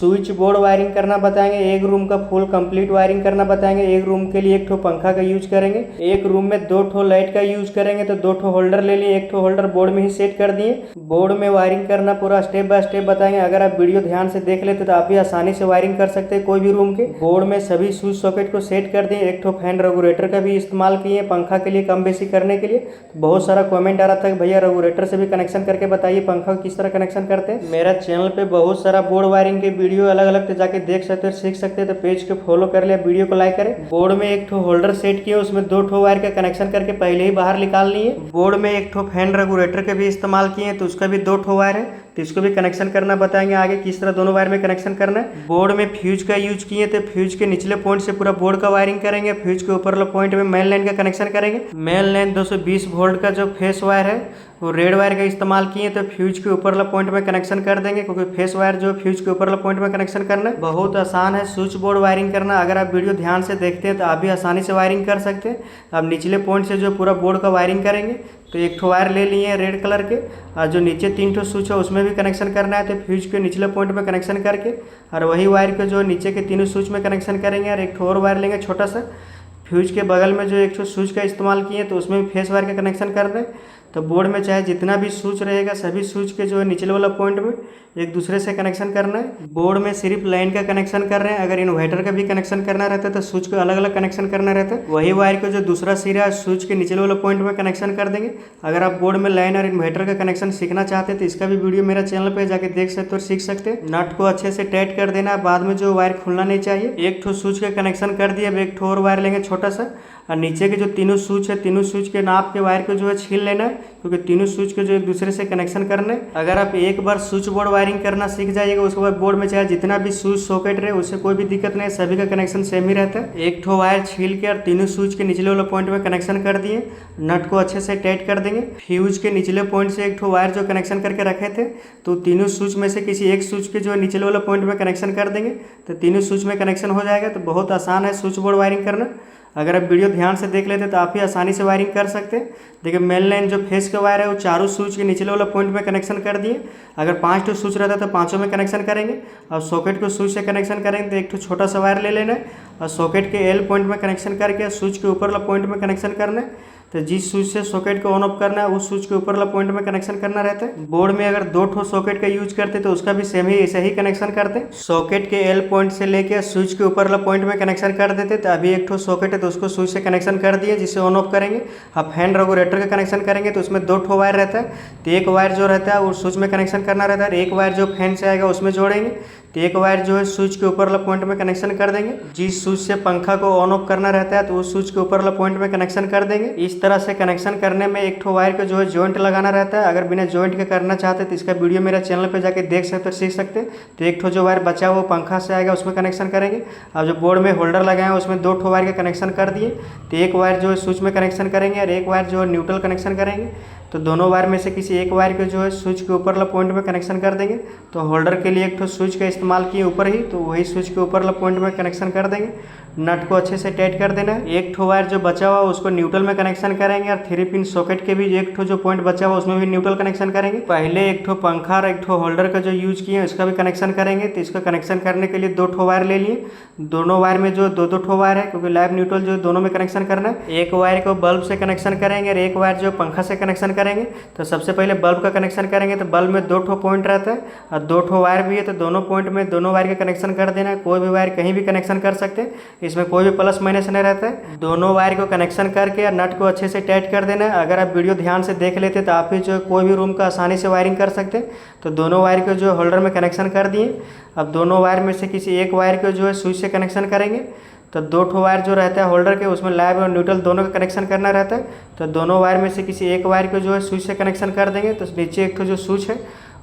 Switch board wiring करना बताएंगे, एक रूम का फुल कंप्लीट वायरिंग करना बताएंगे। एक रूम के लिए एक ठो पंखा का यूज करेंगे, एक रूम में 2 ठो लाइट का यूज करेंगे। तो 2 ठो होल्डर ले लिए, एक ठो होल्डर बोर्ड में ही सेट कर दिए। बोर्ड में वायरिंग करना पूरा स्टेप बाय स्टेप बताएंगे। अगर आप वीडियो ध्यान से देख लेते तो आप भी आसानी से वायरिंग कर सकते हैं कोई भी रूम के। बोर्ड में सभी स्विच सॉकेट को सेट कर दिए। एक ठो फैन रेगुलेटर का भी इस्तेमाल किए पंखा के लिए कम बेसी करने के लिए। तो बहुत सारा कमेंट आ रहा था कि भैया रेगुलेटर से भी कनेक्शन करके बताइए पंखा को किस तरह कनेक्शन करते हैं। मेरा चैनल पे बहुत सारा बोर्ड वायरिंग के वीडियो अलग अलग थे, जाके देख सकते हैं, सीख सकते हैं। तो पेज को फॉलो कर लिया, वीडियो को लाइक करें। बोर्ड में एक ठो होल्डर सेट किए, उसमें 2 ठो वायर का कनेक्शन करके पहले ही बाहर निकाल लिए। बोर्ड में एक ठो फैन रेगुलेटर का भी इस्तेमाल किए, तो उसका भी 2 ठो वायर है, तो इसको भी कनेक्शन करना बताएंगे आगे किस तरह दोनों वायर में कनेक्शन करना है। बोर्ड में फ्यूज का यूज किए, तो फ्यूज के निचले पॉइंट से पूरा बोर्ड का वायरिंग करेंगे। फ्यूज के ऊपर वाले पॉइंट में मेन लाइन का कनेक्शन करेंगे। मेन लाइन 220 वोल्ट का जो फेस वायर है वो रेड वायर का इस्तेमाल किए, तो फ्यूज के ऊपर वाला पॉइंट में कनेक्शन कर देंगे, क्योंकि फेस वायर जो फ्यूज के ऊपर वाला पॉइंट में कनेक्शन करना है। बहुत आसान है स्विच बोर्ड वायरिंग करना। अगर आप वीडियो ध्यान से देखते हैं तो आप भी आसानी से वायरिंग कर सकते हैं। अब निचले पॉइंट से जो पूरा बोर्ड का वायरिंग करेंगे, तो एक ठो वायर ले लिए रेड कलर के, और जो नीचे 3 ठो स्विच है उसमें भी कनेक्शन करना है। तो फ्यूज के निचले पॉइंट में कनेक्शन करके और वही वायर के जो नीचे के 3 स्विच में कनेक्शन करेंगे। और एक ठो और वायर लेंगे छोटा सा, फ्यूज के बगल में जो एक ठो स्विच का इस्तेमाल किए, तो उसमें भी फेस वायर का कनेक्शन कर रहे हैं। तो बोर्ड में चाहे जितना भी स्विच रहेगा सभी स्विच के जो है निचले वाला पॉइंट में एक दूसरे से कनेक्शन करना है। बोर्ड में सिर्फ लाइन का कनेक्शन कर रहे हैं। अगर इन्वर्टर का भी कनेक्शन करना रहता है तो स्विच को अलग अलग कनेक्शन करना रहता है। वही वायर को जो दूसरा सिरा है स्विच के निचले वाला पॉइंट में कनेक्शन कर देंगे। अगर आप बोर्ड में लाइन और इन्वर्टर का कनेक्शन सीखना चाहते हैं तो इसका भी वीडियो मेरा चैनल पर जाके देख सकते हो और सीख सकते हैं। नट को अच्छे से टाइट कर देना है, बाद में जो वायर खुलना नहीं चाहिए। एक ठो स्विच का कनेक्शन कर दिया। अब एक ठो और वायर लेंगे छोटा सा, और नीचे के जो 3 स्विच है 3 स्विच के नाप के वायर को जो है छील लेना है, क्योंकि 3 स्विच के जो एक दूसरे से कनेक्शन करना है। अगर आप एक बार स्विच बोर्ड वायरिंग करना सीख जाइएगा, उसके बाद बोर्ड में चाहे जितना भी स्विच सॉकेट रहे उससे कोई भी दिक्कत नहीं, सभी का कनेक्शन सेम ही रहता है। एक ठो वायर छील के और 3 स्विच के निचले वाले पॉइंट में कनेक्शन कर दिए। नट को अच्छे से टाइट कर देंगे। फ्यूज के निचले पॉइंट से एक ठो वायर जो कनेक्शन करके रखे थे, तो 3 स्विच में से किसी एक स्विच के जो है निचले वाले पॉइंट में कनेक्शन कर देंगे, तो 3 स्विच में कनेक्शन हो जाएगा। तो बहुत आसान है स्विच बोर्ड वायरिंग करना। अगर आप वीडियो ध्यान से देख लेते तो आप ही आसानी से वायरिंग कर सकते हैं। देखिए मेन लाइन जो फेस का वायर है वो 4 स्विच के निचले वाला पॉइंट में कनेक्शन कर दिए। अगर 5 ठो स्विच रहता तो 5 में कनेक्शन करेंगे। और सॉकेट को स्विच से कनेक्शन करेंगे तो एक ठो छोटा सा वायर ले लेना है, और सॉकेट के एल पॉइंट में कनेक्शन करके स्विच के ऊपर वाला पॉइंट में कनेक्शन करना है। तो जिस स्विच से सॉकेट को ऑन ऑफ करना है उस स्विच के ऊपर वाला पॉइंट में कनेक्शन करना रहता है। बोर्ड में अगर 2 ठो सॉकेट का यूज करते तो उसका भी सेम ही ऐसे ही कनेक्शन करते हैं। सॉकेट के एल पॉइंट से लेके स्विच के ऊपर वाला पॉइंट में कनेक्शन कर देते। तो अभी एक ठो सॉकेट है तो उसको स्विच से कनेक्शन कर दिए, जिससे ऑन ऑफ करेंगे। अब फैन रेगुलेटर का कनेक्शन करेंगे तो उसमें 2 ठो वायर रहता है। तो एक वायर जो रहता है वो स्विच में कनेक्शन करना रहता है, एक वायर जो फैन से आएगा उसमें जोड़ेंगे। तो एक वायर जो है स्विच के ऊपर वाला पॉइंट में कनेक्शन कर देंगे। जिस स्विच से पंखा को ऑन ऑफ करना रहता है तो उस स्विच के ऊपर वाला पॉइंट में कनेक्शन कर देंगे। इस तरह से कनेक्शन करने में एक ठो वायर को जो है जॉइंट लगाना रहता है। अगर बिना जॉइंट के करना चाहते तो इसका वीडियो मेरा चैनल पे जाके देख सकते हो, सीख सकते हैं। तो एक ठो जो वायर बचा वो पंखा से आएगा उसमें कनेक्शन करेंगे। अब जो बोर्ड में होल्डर लगाए हैं उसमें 2 ठो वायर का कनेक्शन कर दिए। तो एक वायर जो है स्विच में कनेक्शन करेंगे और एक वायर जो है न्यूट्रल कनेक्शन करेंगे। तो दोनों वायर में से किसी एक वायर को जो है स्विच के ऊपर वाला पॉइंट में कनेक्शन कर देंगे। तो होल्डर के लिए एक ठो स्विच का इस्तेमाल किए ऊपर ही, तो वही स्विच के ऊपर वाला पॉइंट में कनेक्शन कर देंगे। नट को अच्छे से टाइट कर देना है। एक ठो वायर जो बचा हुआ उसको न्यूट्रल में कनेक्शन करेंगे, और 3 पिन सॉकेट के भी एक ठो जो पॉइंट बचा हुआ उसमें भी न्यूट्रल कनेक्शन करेंगे। पहले एक ठो पंखा और एक ठो होल्डर का जो यूज किए उसका भी कनेक्शन करेंगे। तो इसका कनेक्शन करने के लिए 2 ठो वायर ले लिए। दोनों वायर में जो 2 ठो वायर है, क्योंकि लाइव न्यूट्रल जो दोनों में कनेक्शन करना है। एक वायर को बल्ब से कनेक्शन करेंगे और एक वायर जो पंखा से कनेक्शन करेंगे। तो सबसे पहले बल्ब का कनेक्शन करेंगे। तो बल्ब में 2 ठो पॉइंट रहता है और 2 ठो वायर भी है, तो दोनों पॉइंट में दोनों वायर का कनेक्शन कर देना है। कोई भी वायर कहीं भी कनेक्शन कर सकते हैं, इसमें कोई भी प्लस माइनस नहीं रहता है। दोनों वायर को कनेक्शन करके और नट को अच्छे से टाइट कर देना है। अगर आप वीडियो ध्यान से देख लेते तो आप भी जो कोई भी रूम का आसानी से वायरिंग कर सकते हैं। तो दोनों वायर को जो होल्डर में कनेक्शन कर दिए। अब दोनों वायर में से किसी एक वायर को जो है स्विच से कनेक्शन करेंगे। तो 2 ठो वायर जो रहता है होल्डर के उसमें लाइव और न्यूट्रल दोनों का कनेक्शन करना रहता है। तो दोनों वायर में से किसी एक वायर को जो है स्विच से कनेक्शन कर देंगे। तो नीचे एक ठो जो स्विच है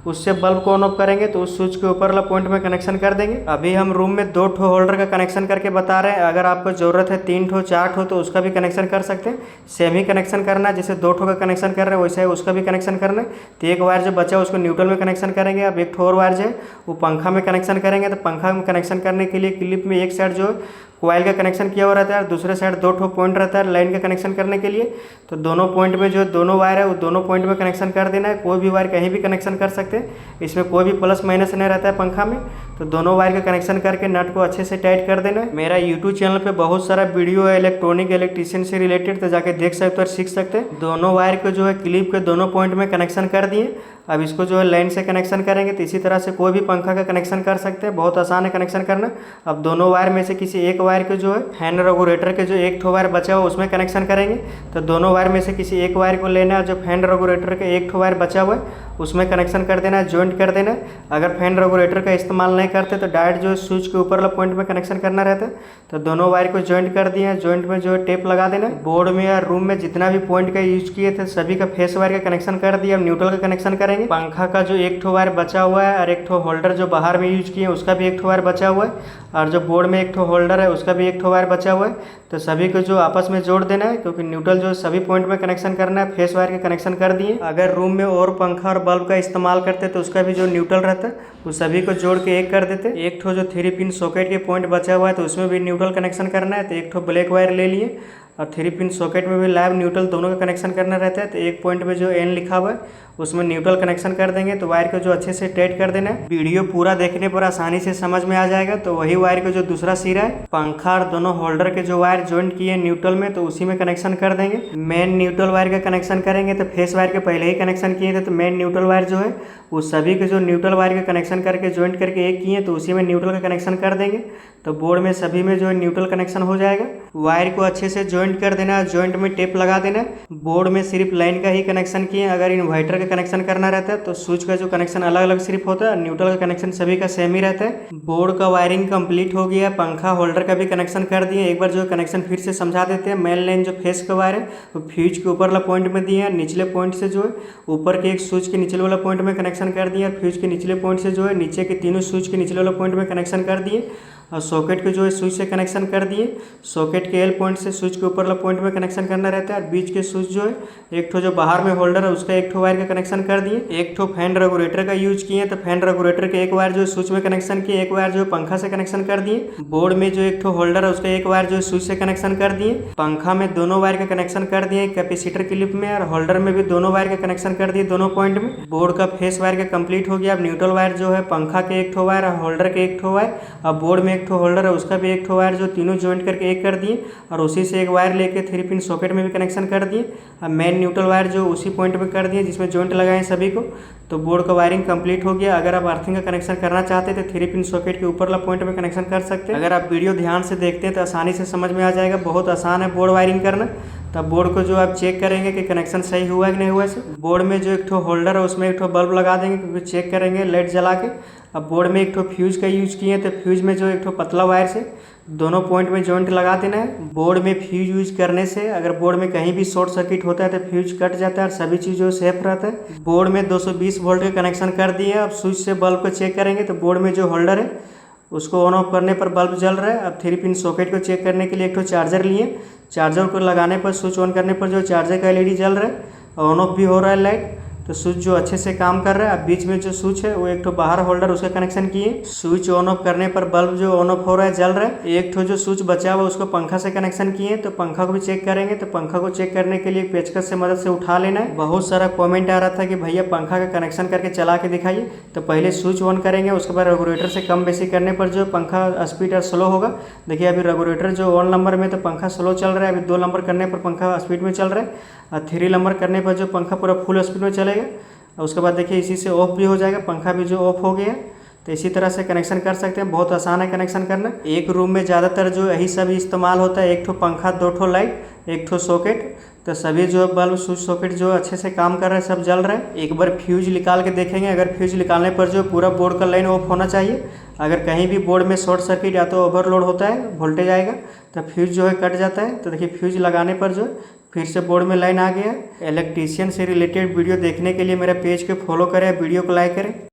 उससे बल्ब को ऑन ऑफ करेंगे, तो उस स्विच के ऊपर वाला पॉइंट में कनेक्शन कर देंगे। अभी हम रूम में 2 ठो होल्डर का कनेक्शन करके बता रहे हैं। अगर आपको ज़रूरत है 3 ठो 4 ठो तो उसका भी कनेक्शन कर सकते हैं। सेम ही कनेक्शन करना है, जैसे 2 ठो का कनेक्शन कर रहे हैं वैसे ही उसका भी कनेक्शन करना है। तो एक वायर जो बचा है उसको न्यूट्रल में कनेक्शन करेंगे। अब एक ठो और वायर जो है वो पंखा में कनेक्शन करेंगे। तो पंखा में कनेक्शन करने के लिए क्लिप में एक साइड जो कॉइल का कनेक्शन किया हुआ रहता है और दूसरे साइड 2 ठो पॉइंट रहता है लाइन का कनेक्शन करने के लिए। तो दोनों पॉइंट में जो दोनों वायर है वो दोनों पॉइंट में कनेक्शन कर देना है। कोई भी वायर कहीं भी कनेक्शन कर सकते हैं, इसमें कोई भी प्लस माइनस नहीं रहता है पंखा में। तो दोनों वायर का कनेक्शन करके नट को अच्छे से टाइट कर देना है। मेरा यूट्यूब चैनल पे बहुत सारा वीडियो है इलेक्ट्रॉनिक इलेक्ट्रिशियन से रिलेटेड, तो जाके देख सकते हो और सीख सकते हैं। दोनों वायर को जो है क्लिप के दोनों पॉइंट में कनेक्शन कर दिए। अब इसको जो है लाइन से कनेक्शन करेंगे, तो इसी तरह से कोई भी पंखा का कनेक्शन कर सकते हैं, बहुत आसान है कनेक्शन करना। अब दोनों वायर में से किसी एक वायर को जो है फैन रेगुलेटर के जो एक ठो वायर बचा हुआ उसमें कनेक्शन करेंगे। तो दोनों वायर में से किसी एक वायर को लेना है, जो फैन रेगुलेटर के एक ठो वायर बचा हुआ है उसमें कनेक्शन कर देना है, ज्वाइंट कर देना है। अगर फैन रेगुलेटर का इस्तेमाल नहीं करते तो डायरेक्ट जो है स्विच के ऊपर वाला पॉइंट में कनेक्शन करना रहता है। तो दोनों वायर को ज्वाइंट कर दिए हैं, ज्वाइंट में जो है टेप लगा देना है। बोर्ड में या रूम में जितना भी पॉइंट का यूज किए थे सभी का फेस वायर का कनेक्शन कर दिया। अब न्यूट्रल का कनेक्शन करेंगे। पंखा का जो एक ठो वायर बचा हुआ है और एक ठो होल्डर जो बाहर में यूज किए उसका भी एक ठो वायर बचा हुआ है, और जो बोर्ड में एक ठो होल्डर है उसका भी एक ठो वायर बचा हुआ है। तो सभी को जो आपस में जोड़ देना है, क्योंकि न्यूट्रल जो सभी पॉइंट में कनेक्शन करना है। फेस वायर के कनेक्शन कर दिए। अगर रूम में और पंखा और बल्ब का इस्तेमाल करते तो उसका भी जो न्यूट्रल रहता है वो सभी को जोड़ के एक कर देते। एक ठो जो 3 पिन सॉकेट के पॉइंट बचा हुआ है तो उसमें भी न्यूट्रल कनेक्शन करना है। तो एक ठो ब्लैक वायर ले लिए और 3 पिन सॉकेट में भी लाइव न्यूट्रल दोनों का कनेक्शन करना रहता है। तो एक पॉइंट में जो एन लिखा हुआ है उसमें न्यूट्रल कनेक्शन कर देंगे। तो वायर को जो अच्छे से टाइट कर देना है। वीडियो पूरा देखने पर आसानी से समझ में आ जाएगा। तो वही वायर का जो दूसरा सिरा है पंखा और दोनों होल्डर के जो वायर ज्वाइंट किए न्यूट्रल में तो उसी में कनेक्शन कर देंगे। मेन न्यूट्रल वायर का कनेक्शन करेंगे। तो फेस वायर के पहले ही कनेक्शन किए थे, तो मेन न्यूट्रल वायर जो है वो सभी के जो न्यूट्रल वायर का कनेक्शन करके ज्वाइंट करके एक किए तो उसी में न्यूट्रल का कनेक्शन कर देंगे। तो बोर्ड में सभी में जो है न्यूट्रल कनेक्शन हो जाएगा। वायर को अच्छे से ज्वाइंट कर देना है, ज्वाइंट में टेप लगा देना है। बोर्ड में सिर्फ लाइन का ही कनेक्शन किए। अगर इन्वर्टर का कनेक्शन करना रहता है तो स्विच का जो कनेक्शन अलग अलग सिर्फ होता है, न्यूट्रल का कनेक्शन सभी का सेम ही रहता है। बोर्ड का वायरिंग कंप्लीट हो गया। पंखा होल्डर का भी कनेक्शन कर दिए। एक बार जो कनेक्शन फिर से समझा देते हैं। मेन लाइन जो फेस का वायर है वो फ्यूज के ऊपर वाला पॉइंट में दिए हैं। निचले पॉइंट से जो है ऊपर के एक स्विच के निचले वाला पॉइंट में कनेक्शन कर दिए। फ्यूज के निचले पॉइंट से जो है नीचे के तीनों स्विच के निचले वाला पॉइंट में कनेक्शन कर दिए। और सॉकेट के जो है स्विच से कनेक्शन कर दिए। सॉकेट के एल पॉइंट से स्विच के ऊपर वाला पॉइंट में कनेक्शन करना रहता है। और बीच के स्विच जो है एक ठो जो बाहर में होल्डर है उसका एक ठो वायर का कनेक्शन कर दिए। एक ठो फैन रेगुलेटर का यूज किए। तो फैन रेगुलेटर के एक वायर जो है स्विच में कनेक्शन किए, एक वायर जो है पंखा से कनेक्शन कर दिए। बोर्ड में जो एक ठो होल्डर है उसका एक वायर जो है स्विच से कनेक्शन कर दिए। पंखा में दोनों वायर का कनेक्शन कर दिए कैपेसिटर क्लिप में, और होल्डर में भी दोनों वायर का कनेक्शन कर दिए दोनों पॉइंट में। बोर्ड का फेस वायर का कंप्लीट हो गया। अब न्यूट्रल वायर जो है पंखा के एक ठो वायर और होल्डर के एक ठो वायर, अब बोर्ड में एक ठो होल्डर है उसका भी एक ठो वायर जो तीनों ज्वाइंट करके एक कर दिए। और उसी से एक वायर लेके 3 पिन सॉकेट में भी कनेक्शन कर दिए। अब मेन न्यूट्रल वायर जो उसी पॉइंट में कर दिए जिसमें ज्वाइंट लगाए सभी को। तो बोर्ड का वायरिंग कंप्लीट हो गया। अगर आप अर्थिंग का कनेक्शन करना चाहते हैं तो 3 पिन सॉकेट के ऊपर वाला पॉइंट में कनेक्शन कर सकते हैं। अगर आप वीडियो ध्यान से देखते हैं तो आसानी से समझ में आ जाएगा। बहुत आसान है बोर्ड वायरिंग करना। तब बोर्ड को जो आप चेक करेंगे कि कनेक्शन सही हुआ है कि नहीं हुआ है। बोर्ड में जो एक ठो होल्डर है उसमें एक ठो बल्ब लगा देंगे, क्योंकि चेक करेंगे लाइट जला के। अब बोर्ड में एक ठो फ्यूज का यूज किए हैं, तो फ्यूज में जो एक ठो पतला वायर से दोनों पॉइंट में जॉइंट लगा देना है। बोर्ड में फ्यूज यूज करने से अगर बोर्ड में कहीं भी शॉर्ट सर्किट होता है तो फ्यूज कट जाता है और सभी चीज़ जो सेफ रहता है। बोर्ड में 220 वोल्ट का कनेक्शन कर दिए। अब स्विच से बल्ब को चेक करेंगे तो बोर्ड में जो होल्डर है उसको ऑन ऑफ करने पर बल्ब जल रहा है। अब 3 पिन सॉकेट को चेक करने के लिए एक ठो चार्जर लिए। चार्जर को लगाने पर स्विच ऑन करने पर जो चार्जर का एलईडी जल रहा है और ऑन ऑफ भी हो रहा है लाइट। तो स्विच जो अच्छे से काम कर रहा है। अब बीच में जो स्विच है वो एक ठो बाहर होल्डर उसका कनेक्शन किए। स्विच ऑन ऑफ करने पर बल्ब जो ऑन ऑफ हो रहा है जल रहा है। एक ठो जो स्विच बचा हुआ उसको पंखा से कनेक्शन किए। तो पंखा को भी चेक करेंगे। तो पंखा को चेक करने के लिए पेचकस से मदद से उठा लेना है। बहुत सारा कमेंट आ रहा था कि भैया पंखा का कनेक्शन करके चला के दिखाइए। तो पहले स्विच ऑन करेंगे, उसके बाद रेगुलेटर से कम बेसी करने पर जो पंखा स्पीड और स्लो होगा। देखिए अभी रेगुलेटर जो 1 नंबर में तो पंखा स्लो चल रहा है। अभी 2 नंबर करने पर पंखा स्पीड में चल रहा है, और 3 नंबर करने पर जो पंखा पूरा फुल स्पीड में चलेगा। और उसके बाद देखिए इसी से ऑफ भी हो जाएगा, पंखा भी जो ऑफ हो गया। तो इसी तरह से कनेक्शन कर सकते हैं। बहुत आसान है कनेक्शन करना। एक रूम में ज़्यादातर जो यही सब इस्तेमाल होता है। एक ठो पंखा, 2 ठो लाइट, एक ठो सॉकेट। तो सभी जो बल्ब स्विच सॉकेट जो अच्छे से काम कर रहे हैं, सब जल रहा है। एक बार फ्यूज निकाल के देखेंगे। अगर फ्यूज निकालने पर जो पूरा बोर्ड का लाइन ऑफ होना चाहिए। अगर कहीं भी बोर्ड में शॉर्ट सर्किट या तो ओवरलोड होता है, वोल्टेज आएगा तो फ्यूज जो है कट जाता है। तो देखिए फ्यूज लगाने पर जो फिर से बोर्ड में लाइन आ गया। इलेक्ट्रीशियन से रिलेटेड वीडियो देखने के लिए मेरा पेज को फॉलो करें, वीडियो को लाइक करें।